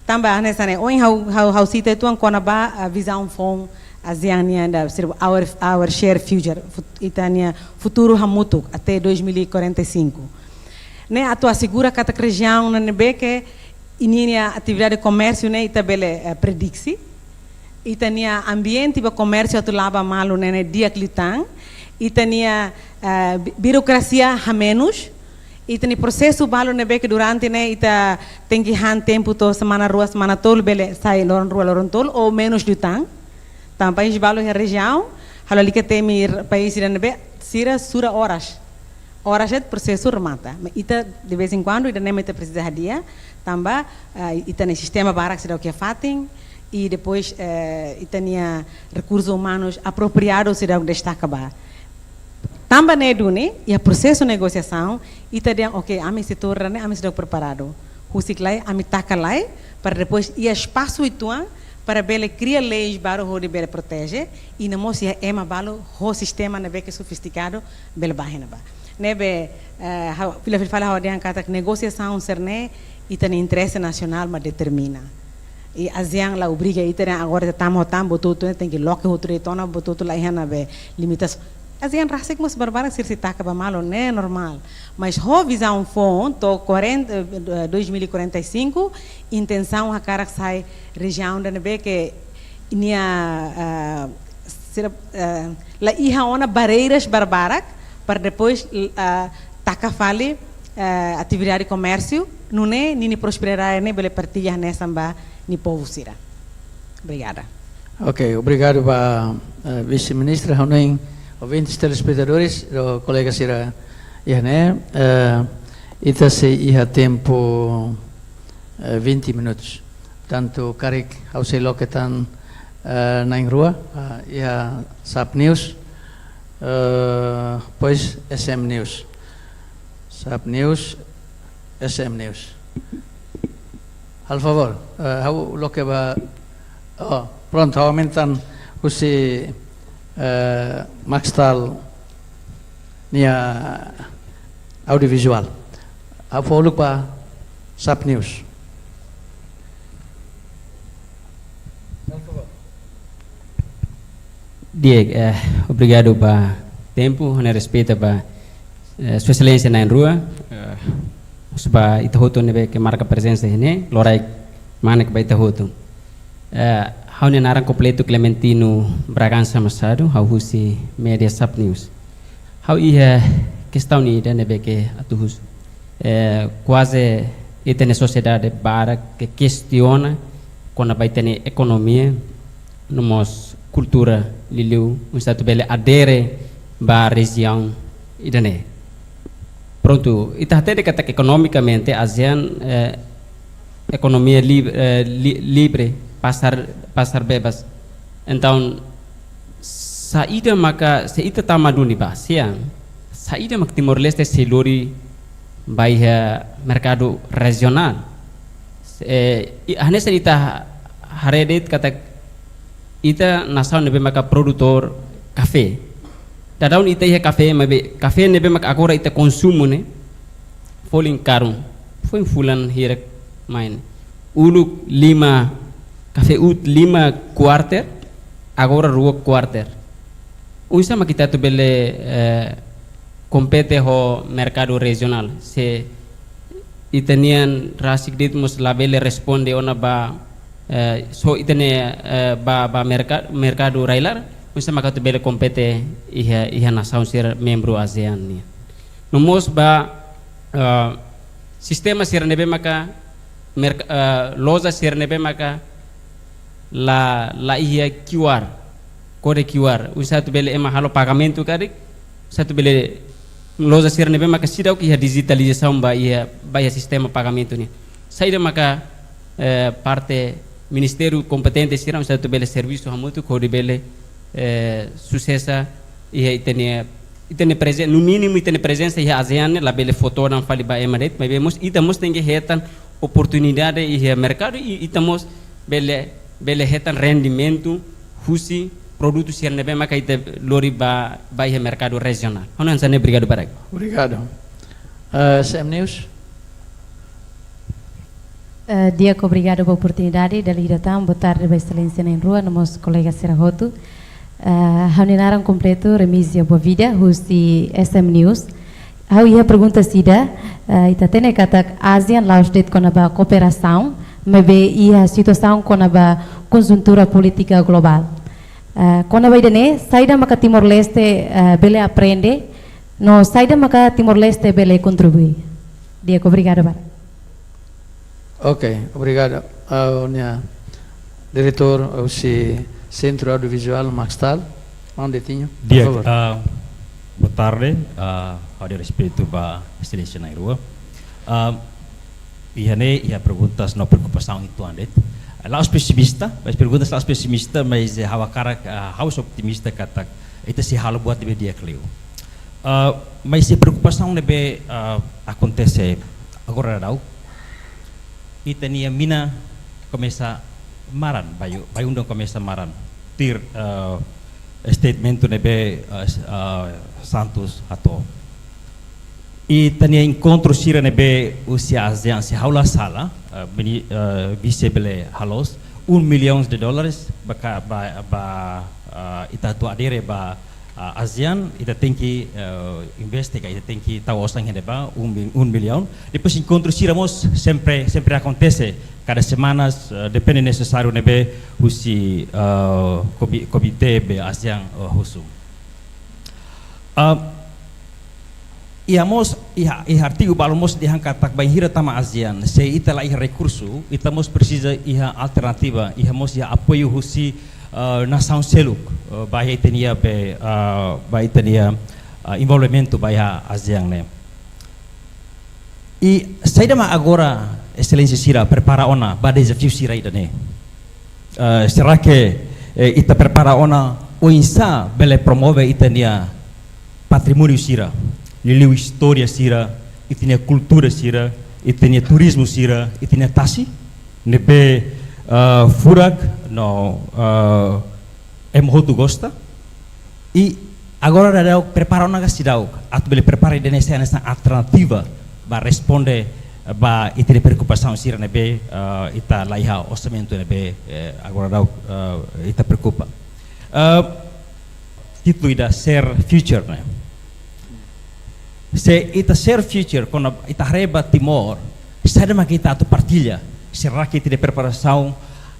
Também nessa né, onde how cita tu quando a visão from ASEAN da our share future itania futuro hamutuk até 2045. Né a tua segura que a região na nebe que inia atividade de comércio né itabele prediksi itania ambiente para comércio tu lava malu né dia clitang itania burocracia a menos itani processo balo nebe que durante né ita tem que han tempo to semana rua semana tol bele sai loron tol ou menos do tang tam país balo em região halo lika temir país ira nebe sira sura horas é processo remata mas ita de vez em quando ita nem ita precisa dia tamba ita no sistema barak será o que fatem e depois itania recursos humanos apropriados será o que destaca ba tamba né dune e a processo de negociação ita dia ok a mi setor né a mi será preparado husiklai a mi takalai para depois e espaço ituan para bele criar leis para o de bele protege e não mostra ema balo o sistema nebe que sofisticado bele bahena ba nebe pela fala rodean kata negociação ser né e tem interesse nacional mas determina e ASEAN la obriga e tem agora tamo botou tem que loque outro retona botou lá hena be limitação ASEAN rasa que mos barbara ser se taca ba malo né normal mas ho visão fon to 2045 intenção a cara sai região da nebe que inia la iha ona barreiras barbarak para depois taca fale atividade de comércio não é nem prosperar nem bele partilhar nessa ba ni povo sira. Obrigada. Ok, obrigado para vice-ministra, ouvintes telespectadores, colegas sira né, ita se iha tempo 20 minutos. Tanto karik au se loketan na rua, iha SAP News, pois SM News. SAP News, SM News. Al favor, lo que va... Oh, pronto, aumentan usi Maxtal nia audiovisual. A favor para SAP News. Diego, obrigado para tempo, né, respeito para Sua Excelência na rua, para Itahoto nebe que marca presença né, lorai mana que vai Itahoto. Hau ne narang completo Clementino Bragança Machado, hau husi media SAP News. Hau ia questão ni da nebe que atuhus quase ita na sociedade bara que questiona quando vai ter economia, nomos cultura liliu, um certo bele adere ba região idane. Pronto, ita até kata economicamente ASEAN economia livre passar bebas. Então saída maka se ita tamaduni ba siang saída mak Timor Leste selori baia mercado regional. Hanesa ita haredet kata ita nação nebe maka produtor café. Dadau ita ia café nebe maka agora ita consumo ne folin karum foi fulan hirek main ulu 5 café ut 5 quarter agora rua quarter usa makita tu bele compete ho mercado regional se itanian rasik dit mus labele responde ona ba so itane ba mercado railar usa makatu bele compete iha nação ser membro ASEAN ni nomos ba sistema ser nebe maka loja ser nebe maka la iha QR kode QR usa tu bele ema halo pagamento kadik satu bele loja ser nebe maka sidau ki iha digitalização ba iha sistema pagamento ni saída maka parte ministério competente sira usa tu bele serviço hamutu kode bele sucessa iha itene presença no mínimo itene presença iha ASEAN la bele foto não fali ba emaret mas vemos itamos tem que retan oportunidade iha mercado e itamos bele retan rendimento husi produto ser nebe maka ite lori ba iha mercado regional honan sane obrigado Obrigado. SM News. Diego, obrigado pela oportunidade de liderar. Boa tarde, Vossa Excelência em Rua, meus colegas Serrahoto. Reunião completo, remisia boa vida, hosti SM News. Hau ia pergunta sida, ita tene kata ASEAN Laos det com a cooperação, mas ia situação com a conjuntura política global. Quando a idane, saída maka Timor-Leste bele aprende, no saída maka Timor-Leste bele contribui. Diego, obrigado, Bar. Ok, obrigado ao diretor ao Centro Audiovisual Maxtal. Onde tinha? Diego, boa tarde, ao respeito da Excelência na Rua. E a perguntas não preocupação itu ande. Lá os pessimistas, as perguntas lá os pessimistas, mas hawa cara haus optimista kata itu si hal buat dia cleo. Mas se preocupação nebe acontece agora não. E tenia mina começa maran, bayu undang começa maran. Tir statement nebe Santos atau. E tenia encontro sira nebe usia ASEAN se haula sala visibele halos $1 million ba ita tu adere ba ASEAN ita tem que investigar, ita tem que tahu osang hende ba $1 million. Depois encontro siramos sempre acontece cada semana depende necessário nebe usi comitê be ASEAN husu. Iamos artigo balamos diangkat bahira tama ASEAN se ita lai recurso itamos precisa iha alternativa ihamos ia apoio husi nação seluk bahia tenia be bahia tenia envolvimento bahia ASEAN ne. E saída ma agora excelência sira prepara ona ba desafio sira ida ne. Será que ita prepara ona o insa bele promove itania patrimônio sira. Niliu história sira, itinya cultura sira, itinya turismo sira, itinya tasi, nebe furak no emhotu gosta. E agora ada prepara ona gasidau, atu bele prepara Indonesia nessa alternativa ba responde ba itinya preocupação sira nebe ita laiha orçamento nebe agora dau ita preocupa. Itu ida ser future né. Se ita ser future quando ita reba Timor, sada makita tu partilha, será que ita de preparação,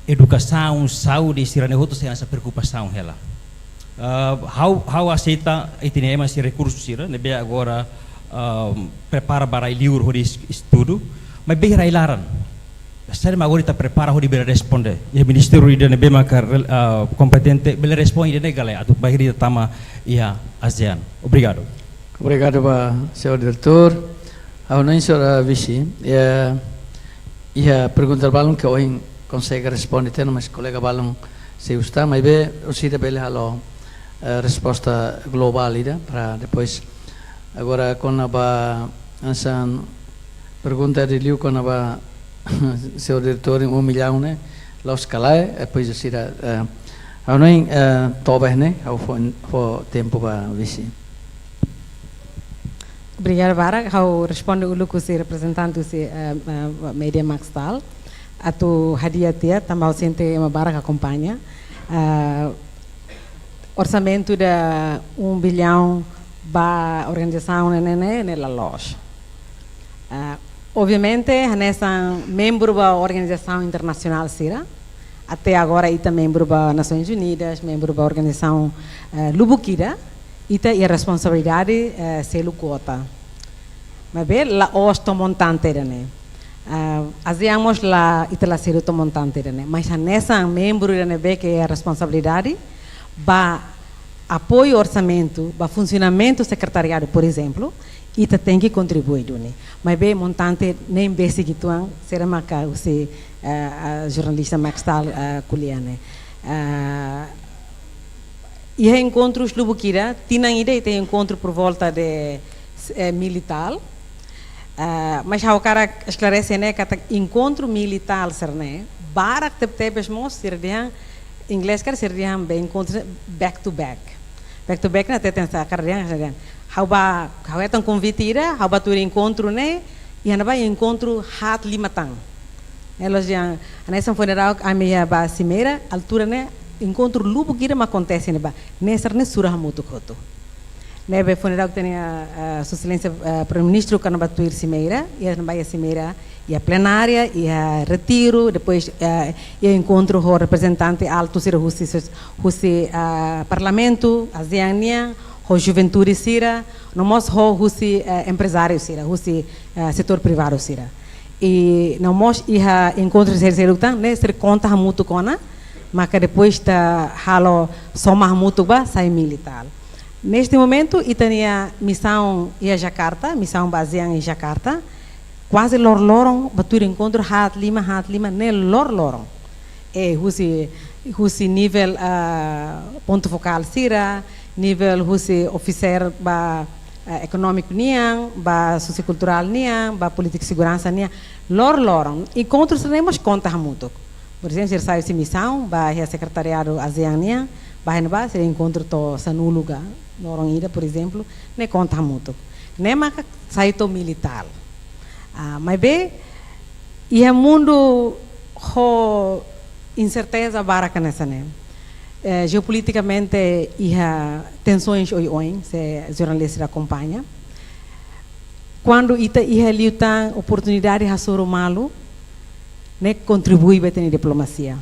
educação, saúde, sirane hoto sem essa preocupação ela. How aceita ita nem mais recursos sira, nebe agora prepara para livro hori estudo, mas bem railaran. Sada agora ita prepara hori bela responde. E ministério ida nebe maka competente bela responde ida negale atu bahiri tama ia ASEAN. Obrigado. Obrigado, senhor diretor. Ao não senhor vice, pergunta balão que hoje consegue responder, tem mas colega balão se está, mas bem, o sida bele halo resposta global ida para depois. Agora quando a ansan pergunta de liu quando a senhor diretor 1 milhão né, lá escalai, depois o sida ao não tobe né, ao for tempo para vice. Obrigada, Bara. Eu respondo o que o representante da Media Maxtal. A tu hadiah tia, também sente uma Bara que acompanha. Orçamento de 1 bilhão para a organização na loja. Obviamente, nessa membro da organização internacional Sira. Até agora, ele é membro das Nações Unidas, membro da organização Lubukira. Ita a responsabilidade selo quota. Mas bem, lá osto montante né. Aziamos lá ita lá selo montante né. Mas nessa membro né bem que é a responsabilidade, ba apoio orçamento, ba funcionamento secretariado, por exemplo, ita tem que contribuir né. Mas bem montante nem bem seguituan será marca o jornalista Maxtal Kuliane. E encontros Lubukira, tinha ideia de encontro por volta de militar, mas o cara esclarece né que encontro militar ser né, para que tebes mos seriam inglês quer seriam bem encontro back to back na tem essa carreira seriam, how é tão convitira, how tu encontro né, e anda vai encontro hat limatang, Elas já nessa funeral a minha ba cimeira altura né encontro lupo que não acontece né ba nessa né surah muito coto. Nebe funeral que tem a sua excelência primeiro-ministro que não batuir cimeira e a não cimeira e a plenária e a retiro depois e encontro com o representante alto sira husi parlamento aziania o juventude sira no mos husi empresário sira husi setor privado sira e no mos iha encontro ser tá né ser conta muito cona mas depois tá halo soma muito ba sai militar. Neste momento, itania missão em Jakarta, missão baseada em Jakarta, quase lor-loron, batur encontro hat lima, ne lor-loron. E husi nível ponto focal sira, nível husi oficial ba econômico niang, ba sociocultural niang, ba política de segurança niang, lor-loron. Encontros teremos conta muito. Por exemplo, se sai essa missão, ba a secretariado ASEAN niang, ba se encontro to sa no lugar. Norongira, por exemplo, ne conta muito. Ne maka saito militar. Mas bem, e é mundo ho incerteza baraka nessa né. Geopoliticamente e tensões oi se jornalista acompanha. Quando ita ia lutar oportunidade a soro malo, ne contribui para ter diplomacia.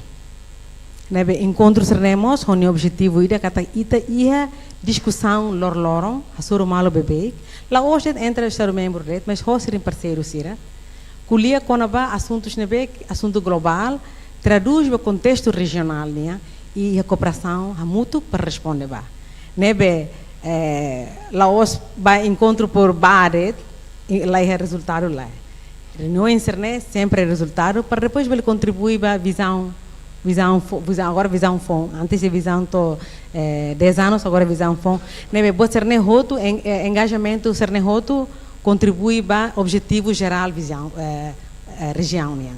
Nebe encontros teremos com o objetivo ida kata ita ia discussão lor-loron a soro malo bebê lá hoje entre os membros red mas hoje em parceiro sira culia conaba assuntos nebe assunto global traduz o contexto regional né e a cooperação a mútuo para responder ba nebe lá hoje vai encontro por baret lá é resultado lá reuniões né sempre resultado para depois ele contribuir para visão agora visão fom antes de visão to 10 anos agora visão fom nebe bot ser ne roto engajamento ser ne roto contribui para objetivo geral visão região né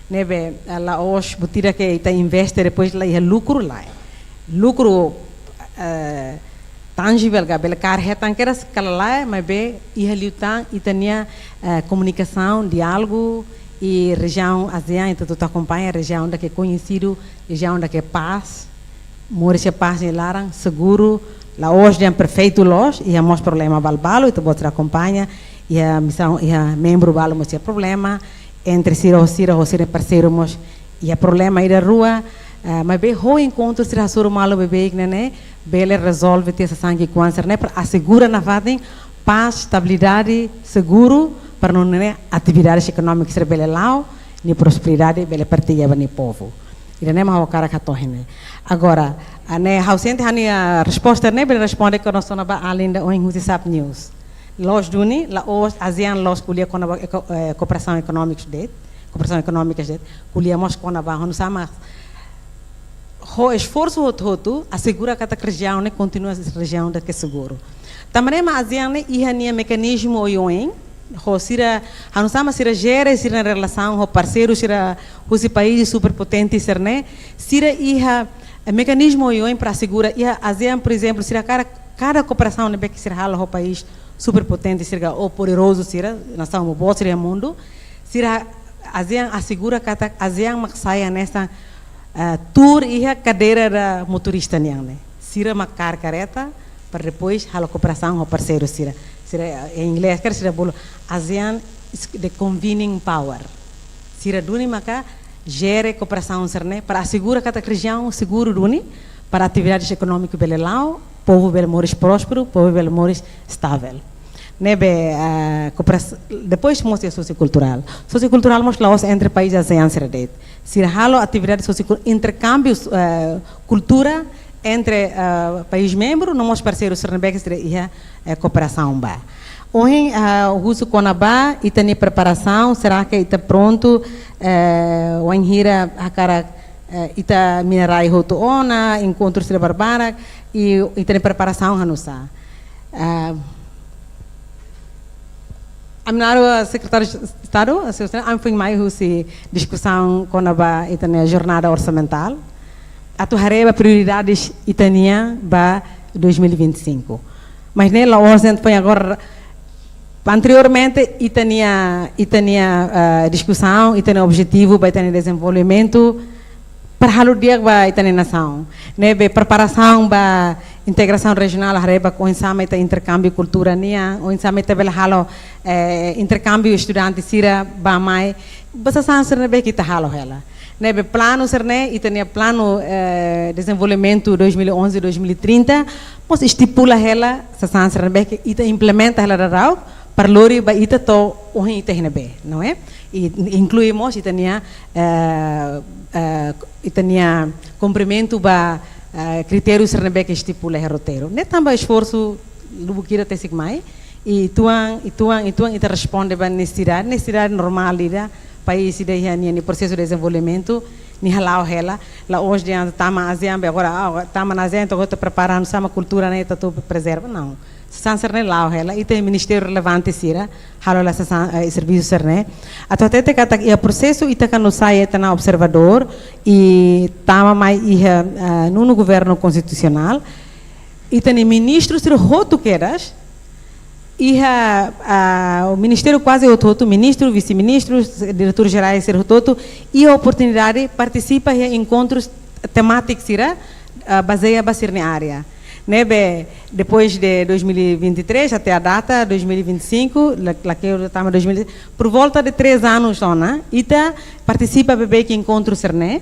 nebe lá hoje botira que está investe depois lá é lucro tangível ga bel car retan que era lá mas be ia lutar e tinha comunicação diálogo e região ASEAN então tu acompanha a região da que é conhecido região da que é paz morre paz em Larang seguro lá hoje é perfeito loja e há problema balbalo e tu pode acompanha e a missão e a membro balo mas é problema entre sira parceiro mas e a problema aí da rua mas bem ho encontro sira soro malo bebê né bele resolve ter essa sangue câncer né para assegurar na fadem paz estabilidade seguro para não ter atividades econômicas ser bele lao ni prosperidade bele partilha bani povo e não é mais o cara que torre né agora né ausente a resposta né bele responde que nós somos além da WhatsApp News los duni la os ASEAN los kulia com a cooperação econômica de kulia mos com a barra não sama o esforço outro assegura que a região né continua essa região da que seguro também a ASEAN né ia mecanismo oioen sira não sama sira gera sira relação com parceiros sira os países superpotentes ser né sira ia mecanismo oioen para assegurar ia ASEAN por exemplo sira cada cooperação né que sira hala o país superpotente sira ou poderoso sira nação o boss sira mundo sira ASEAN assegura que a ASEAN saia nessa tour e a cadeira da motorista né sira macar careta para depois hala cooperação com parceiros sira em inglês quer ser bolo ASEAN the convening power sira duni maka gere cooperação serne para assegurar que a região seguro duni para atividades econômicas bele lao povo bele moris próspero povo bele moris estável nebe depois mostra sociocultural mostra lá entre países ASEAN serde sira halo atividades sociocultural intercâmbios cultura entre país membro não os parceiros sernebeques e cooperação ba hoje o russo conaba e tem preparação será que está pronto o enhira a cara ita minerai hoto ona encontro sira barbara e tem preparação hanusa Amnaro secretário de Estado foi mais russo discussão conaba e tem jornada orçamental a tua prioridades itania para 2025. Mas nela hoje põe agora Anteriormente, e tinha discussão, e tinha objetivo, vai ter desenvolvimento para o dia vai ter nação, né? Preparação para integração regional, arreba com insame te intercâmbio cultura nia, o insame te bela halo intercâmbio estudante sira ba mai, basta sanser ne be kita halo hela. Ne be plano ser ne e tinha plano desenvolvimento 2011-2030, pos estipula hela sa sanser ne be que ita implementa hela rau para lori ba ita to ohin ita hene não é? E incluímos e tinha cumprimento ba critérios serve que estipula o roteiro. Não também esforço lubukira te sigmai e tuang ita responde ba necessidade normal lida país ida ni processo de desenvolvimento ni halau hela la hoje dia tama ASEAN agora tama na ASEAN então estou preparando sama cultura né tá tudo preserva não sanser ne lau hela e tem ministério relevante sira halo la serviço ser né até kata ia processo ita kan sai na observador e tama mai ia no governo constitucional e tem ministro ser roto queras e o ministério quase o ministro, vice-ministros, diretores gerais ser todo e a oportunidade participa em encontros temáticos baseia na área. Né, depois de 2023 até a data 2025, por volta de 3 anos, ita participa bebê que encontro cerne,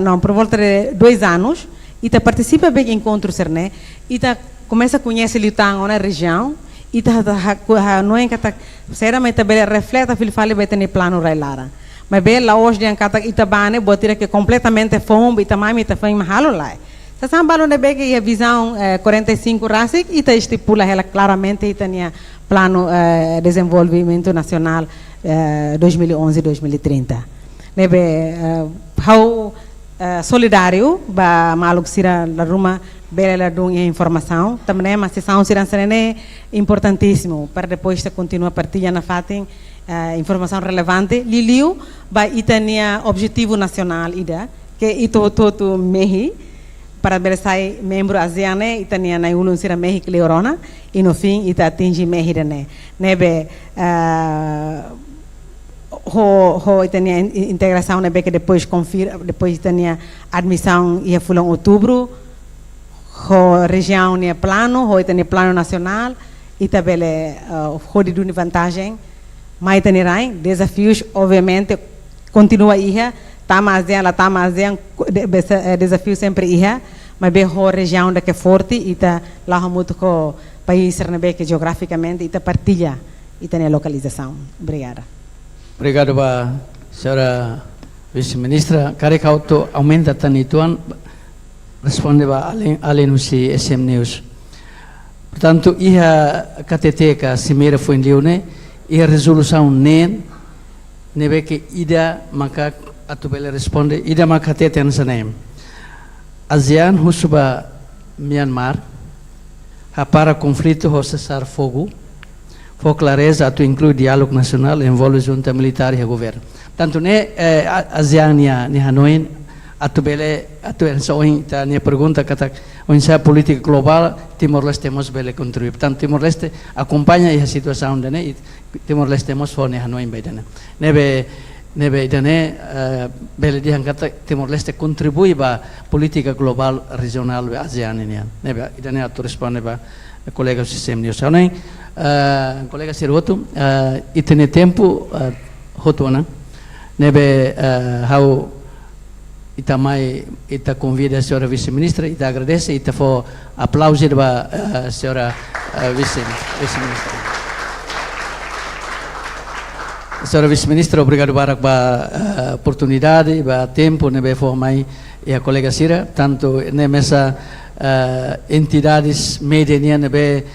não, por volta de 2 anos, ita participa bebê que encontro cerne, ita começa a conhecer Liutang na região e não é que seriamente bela reflete o fale vai ter plano railara mas bela hoje de ancata itabane botar que completamente fome e também ita foi mahalo lá se sambalo ne bege a visão 45 rasik ita estipula ela claramente e tinha plano desenvolvimento nacional 2011-2030 nebe how solidário ba maluk sira la ruma bela dung informação também mas sessão será importantíssimo para depois continuar partilhando na fatem informação relevante liliu ba itania objetivo nacional ida que ito todo mehi para bela sai membro ASEAN itania na ulun sira mehi cleorona e no fim ita atinge mehi dane nebe itania integração nebe que depois confira depois itania admissão ia fulão outubro a região tinha plano, tem plano nacional, e também de vantagem, mas tem desafios, obviamente, continua aí, desafio sempre aí, mas bem a região que é forte, e está lá muito com o país que geograficamente, e está partilha, e tem a localização. Obrigada. Obrigado, senhora vice-ministra. Caricauto aumenta tanituan. Responde além no SM News. Portanto, a KTT que a Cimeira foi em Leone, e a resolução NEN, nebe que ida maka atubele responde, ida maka KTT ansanem. ASEAN husuba Myanmar, para conflito ho cessar fogo, for clareza atu inclui diálogo nacional, envolve junta militar e governo. Portanto, ASEAN ni Hanoi atubele soin ta nia pergunta kata onsa política global Timor-Leste temos bele contribuir. Portanto Timor-Leste acompanha a situação dane e Timor-Leste temos fone Hanoi baidana. Nebe dane bele dihan kata Timor-Leste contribui ba política global regional be ASEAN nia. Nebe dane atu responde ba colega sistem news. Hanoi colega Siroto itene tempo hotona nebe how ita mai ita convida a senhora vice-ministra ita agradece ita for aplaudir ba senhora vice-ministra. Senhora vice-ministra, obrigado barak ba oportunidade ba tempo nebe for mai e a colega Sira tanto nessa entidades média nebe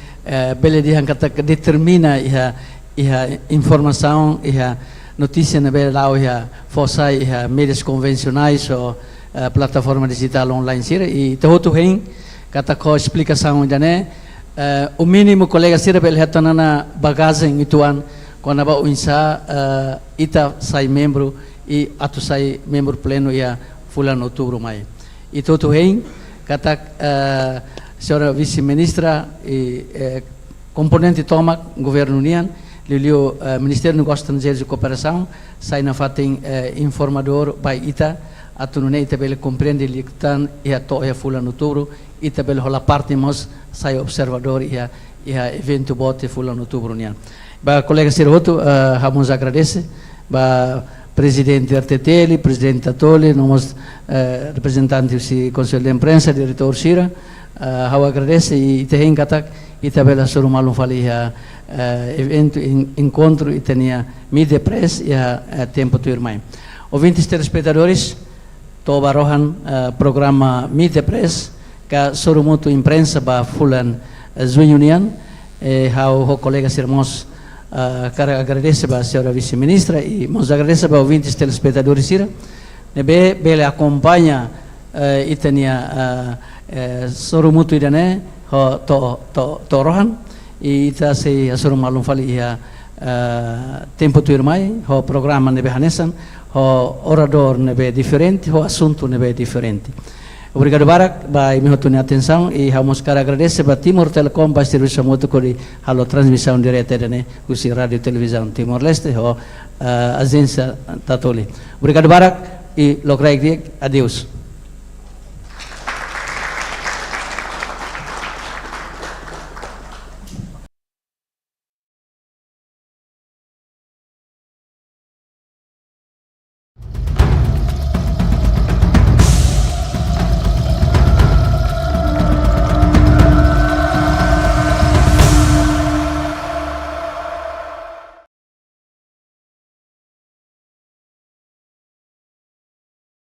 bele dihan kata determina a informação notícia na beira lá fossai mídias convencionais ou plataforma digital online e todo hein kata ko explicação ainda né o mínimo colega sira bel retona na bagagem ituan quando ba unsa ita sai membro e atu sai membro pleno ia fulano outubro mai e todo hein kata senhora vice-ministra e componente toma governo união, o Ministério dos Negócios Estrangeiros e Cooperação, sai na fatem informador by ita, a tunune ita bele compreende li tan e a to e fula no outubro, ita bele hola parte mos sai observador e a evento bote fula no outubro união. Ba colega Serroto, vamos agradece, ba presidente Arteteli, presidente Tatoli, nós representantes do Conselho de Imprensa, diretor Sira, eu agradeço e te encatak e também a Soro Malum fali evento encontro e tinha mídia press e a tempo do irmão. Ouvintes telespectadores, toba rohan programa mídia press que Soro Mutu Imprensa ba fulan Zui Union e o colega Sermos quero agradecer a senhora vice-ministra e nos agradecer a ouvintes telespectadores Sira. Nebe bele acompanha e tinha Soro Mutu idane to rohan e ita se Soro Malum fali tempo tu irmai ho programa nebe hanesan ho orador nebe diferente ho assunto nebe diferente. Obrigado barak ba imi hotuni atenção e vamos quero agradecer a Timor Telecom ba serviço muito com a transmissão direta dene usi radio televisão Timor Leste ho agência Tatoli. Obrigado barak e lograi adeus.